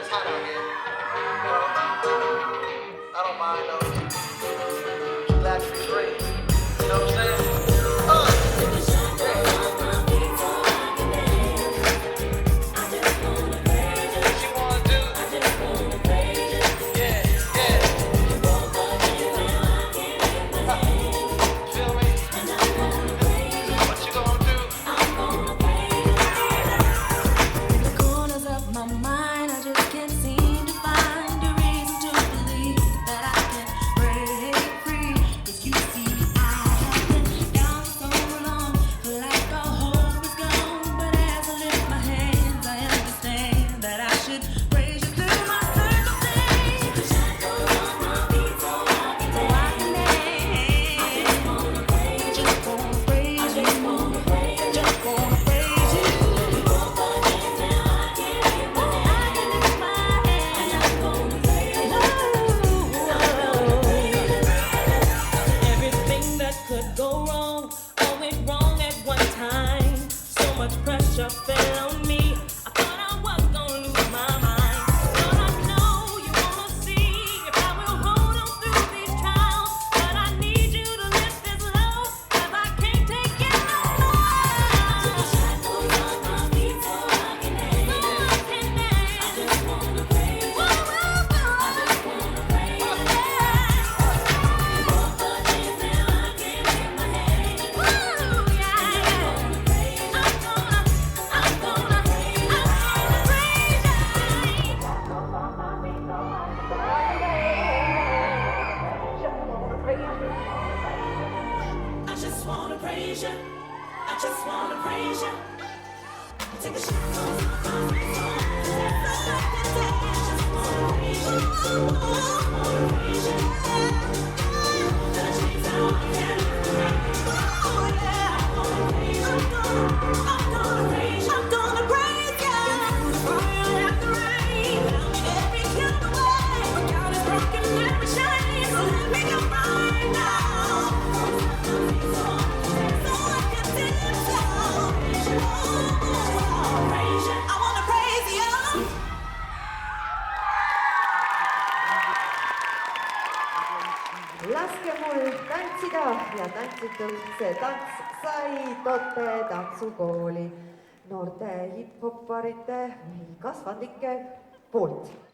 it's hot out here. I don't mind though. I'm glad to be free. You know what I'm saying? Pressure fell on me. I thought I was gonna lose my mind. But I know you wanna see if I will hold on through these trials. But I need you to lift this load, 'cause I can't take it no more. Took the shackles off my feet so I can dance. So I can dance. I just wanna praise you. I just wanna praise you. Both the days now I can't lift my hands. Woo, yeah. I just wanna praise you. Take a shot on my feet so I can dance. I just wanna praise you. I wanna praise you. The chains out I can't lift. Oh yeah. I wanna praise you. I'm gonna praise you. I'm gonna praise you. Fire after rain. Every kind of way. My God is broken, never shine. So let me go right now. Laske mul tantsida ja tantsitud see tants sai Tote tantsukooli noorte hip-hopparite või kasvandike poolt.